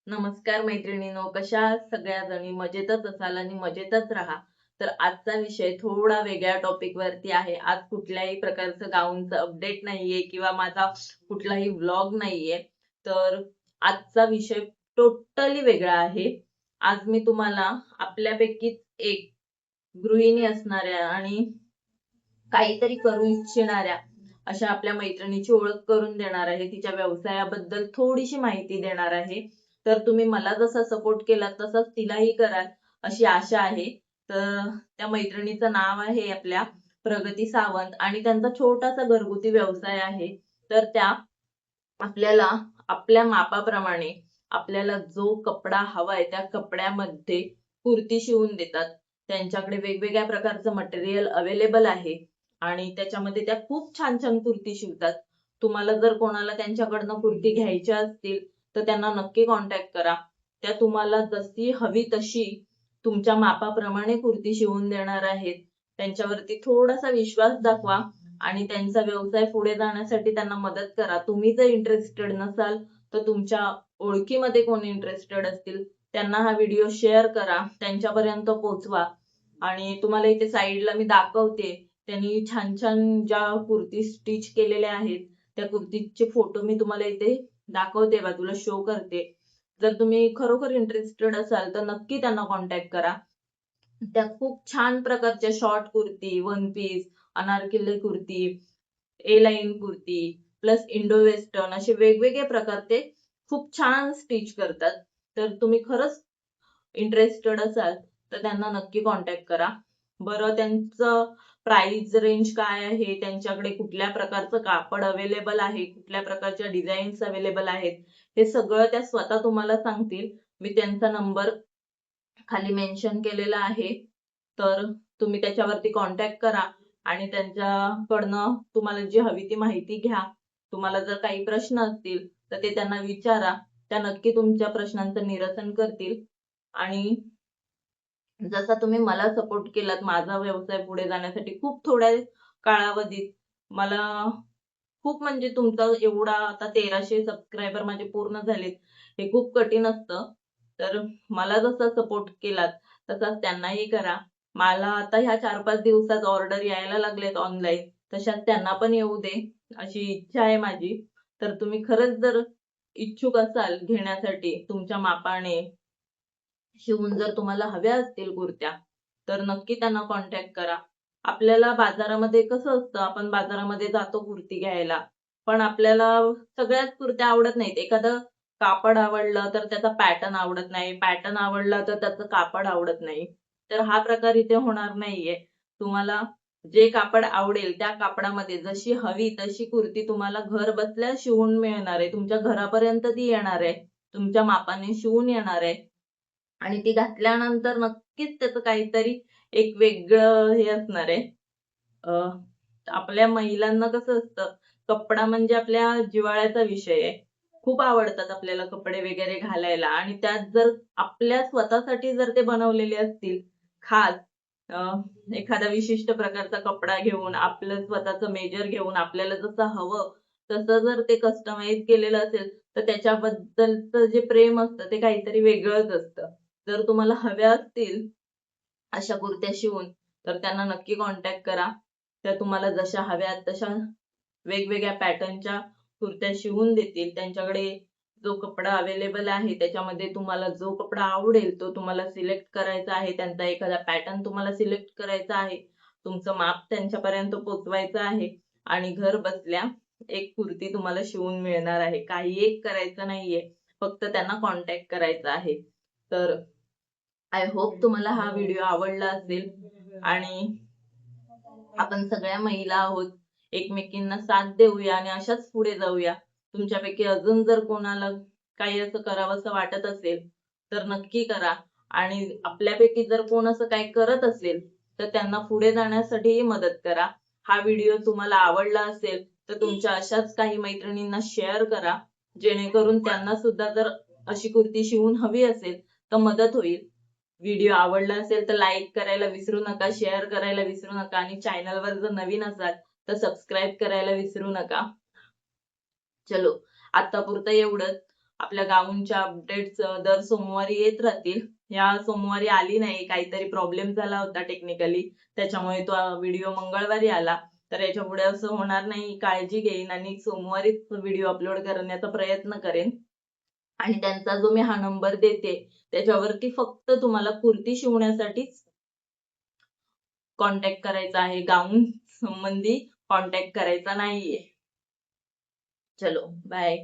नमस्कार मैत्रिणींनो, कशा आहात सगळ्या जणी? मजेतच असाल आणि मजेतच राहा. तर आजचा विषय थोडा वेगळ्या टॉपिक वरती आहे. आज कुठल्याही प्रकारचं गाऊनचं अपडेट नाहीये किंवा माझा कुठलाही व्लॉग नाहीये. तर आजचा विषय टोटली वेगळा आहे. आज मी तुम्हाला आपल्यापैकीच एक गृहिणी असणाऱ्या आणि काहीतरी करू इच्छिणाऱ्या अशा आपल्या मैत्रिणीची ओळख करून देणार आहे. तिच्या व्यवसायाबद्दल थोडीशी माहिती देणार आहे. तर तुम्ही मला जसा सपोर्ट केला तसंच तिलाही कराल अशी आशा आहे. तर त्या मैत्रिणीचं नाव आहे आपल्या प्रगती सावंत आणि त्यांचा छोटासा घरगुती व्यवसाय आहे. तर त्या आपल्याला आपल्या मापाप्रमाणे आपल्याला जो कपडा हवाय त्या कपड्यामध्ये कुर्ती शिवून देतात. त्यांच्याकडे वेगवेगळ्या प्रकारचं मटेरियल अवेलेबल आहे आणि त्याच्यामध्ये त्या खूप छान छान कुर्ती शिवतात. तुम्हाला जर कोणाला त्यांच्याकडनं कुर्ती घ्यायच्या असतील तर त्यांना नक्की कॉन्टॅक्ट करा. त्या तुम्हाला जशी हवी तशी तुमच्या मापाप्रमाणे कुर्ती शिवून देणार आहेत. त्यांच्यावरती थोडासा विश्वास दाखवा आणि त्यांचा व्यवसाय पुढे जाण्यासाठी त्यांना मदत करा. तुम्ही जर इंटरेस्टेड नसाल तर तुमच्या ओळखीमध्ये कोण इंटरेस्टेड असतील त्यांना हा व्हिडिओ शेअर करा, त्यांच्यापर्यंत पोहोचवा. आणि तुम्हाला इथे साईडला मी दाखवते, त्यांनी छान छान ज्या कुर्ती स्टिच केलेल्या आहेत त्या कुर्तीचे फोटो मी तुम्हाला इथे दाखवते, बाजूला शो करते. जर तुम्ही खरोखर इंटरेस्टेड असाल तर नक्की त्यांना कॉन्टॅक्ट करा. त्या खूप छान प्रकारच्या short kurti, one piece, anarkali kurti, A line kurti plus Indo western असे वेगवेगळे प्रकार ते खूप छान स्टिच करतात. तर तुम्ही खरंच इंटरेस्टेड असाल तर त्यांना नक्की कॉन्टॅक्ट करा. बरं, त्यांचं प्राइस रेंज काय आहे, त्यांच्याकडे कुठल्या प्रकारचं कापड अवेलेबल आहे, कुठल्या प्रकारच्या डिझाईन्स अवेलेबल आहेत, हे सगळं त्या स्वतः तुम्हाला सांगतील. मी त्यांचा नंबर खाली मेन्शन केलेला आहे. तर तुम्ही त्याच्यावरती कॉन्टॅक्ट करा आणि त्यांच्याकडनं तुम्हाला जी हवी ती माहिती घ्या. तुम्हाला जर काही प्रश्न असतील तर ते त्यांना विचारा. त्या नक्की तुमच्या प्रश्नांचं निरसन करतील. आणि जसा तुम्ही मला सपोर्ट केलात माझा व्यवसाय पुढे जाण्यासाठी खूप थोड्या कालावधीत, मला खूप म्हणजे तुमचा एवढा आता 1300 सबस्क्रायबर माझे पूर्ण झालेत. हे खूप कठीण असतं. तर मला जसा सपोर्ट केलात तसाच त्यांनाही करा. मला आता ह्या 4-5 दिवसात ऑर्डर यायला लागलेत ऑनलाईन. तशाच त्यांना पण येऊ दे अशी इच्छा आहे माझी. तर तुम्ही खरंच जर इच्छुक असाल घेण्यासाठी तुमच्या मापाने शिवून जर तुम्हाला हव्या असतील कुर्त्या तर नक्की त्यांना कॉन्टॅक्ट करा. आपल्याला बाजारामध्ये कसं असतं, आपण बाजारामध्ये जातो कुर्ती घ्यायला, पण आपल्याला सगळ्याच कुर्त्या आवडत नाहीत. एखादं कापड आवडलं तर त्याचा पॅटर्न आवडत नाही, पॅटर्न आवडला तर त्याचं कापड आवडत नाही. तर हा प्रकार इथे होणार नाहीये. तुम्हाला जे कापड आवडेल त्या कापडामध्ये जशी हवी तशी कुर्ती तुम्हाला घर बसल्या शिवून मिळणार आहे. तुमच्या घरापर्यंत ती येणार आहे. तुमच्या मापाने शिवून येणार आहे. आणि ती घातल्यानंतर नक्कीच त्याचं काहीतरी एक वेगळं हे असणार आहे. आपल्या महिलांना कसं असतं, कपडा म्हणजे आपल्या जिव्हाळ्याचा विषय आहे. खूप आवडतात आपल्याला कपडे वगैरे घालायला आणि त्यात जर आपल्या स्वतःसाठी जर ते बनवलेले असतील खास, अ, एखादा विशिष्ट प्रकारचा कपडा घेऊन आपलं स्वतःचं मेजर घेऊन आपल्याला जसं हवं तसं जर ते कस्टमाइज केलेलं असेल तर त्याच्याबद्दलचं जे प्रेम असतं ते काहीतरी वेगळंच असतं. जर तुम्हाला हव्या असतील अशा कुर्त्या शिवून तर त्यांना नक्की कॉन्टॅक्ट करा. त्या तुम्हाला जशा हव्यात तशा वेगवेगळ्या पॅटर्नच्या कुर्त्या शिवून देतील. त्यांच्याकडे जो कपडा अवेलेबल आहे त्याच्यामध्ये तुम्हाला जो कपडा आवडेल तो तुम्हाला सिलेक्ट करायचा आहे. त्यांचा एखादा पॅटर्न तुम्हाला सिलेक्ट करायचा आहे. तुमचं माप त्यांच्यापर्यंत पोहोचवायचं आहे आणि घर बसल्या एक कुर्ती तुम्हाला शिवून मिळणार आहे. काही एक करायचं नाहीये. फक्त त्यांना कॉन्टॅक्ट करायचा आहे. तर आय होप तुम्हाला हा व्हिडिओ आवडला असेल आणि आपण सगळ्या महिला आहोत. एकमेकींना साथ देऊया आणि अशाच पुढे जाऊया. तुमच्यापैकी अजून जर कोणाला काही असं करावंसं वाटत असेल तर नक्की करा. आणि आपल्यापैकी जर कोण असं काही करत असेल तर त्यांना पुढे जाण्यासाठीही मदत करा. हा व्हिडिओ तुम्हाला आवडला असेल तर तुमच्या अशाच काही मैत्रिणींना शेअर करा. जेणेकरून त्यांना सुद्धा जर अशी कुर्ती शिवून हवी असेल तर मदत होईल. व्हिडिओ आवडला असेल तर लाईक करायला विसरू नका, शेअर करायला विसरू नका आणि चॅनलवर जर नवीन असाल तर सबस्क्राईब करायला विसरू नका. चलो, आतापुरतं एवढंच. आपल्या गाऊनच्या अपडेट्स दर सोमवारी येत राहतील. या सोमवारी आली नाही, काहीतरी प्रॉब्लेम झाला होता टेक्निकली, त्याच्यामुळे तो व्हिडिओ मंगळवारी आला. तर याच्या पुढे असं होणार नाही, काळजी घेईन आणि सोमवारीच व्हिडिओ अपलोड करण्याचा प्रयत्न करेन. आणि त्यांचा जो मी हा नंबर देते त्याच्यावरती फक्त तुम्हाला कुर्ती शिवण्यासाठीच कॉन्टॅक्ट करायचा आहे, गाऊन संबंधी कॉन्टॅक्ट करायचा नाहीये. चलो बाय.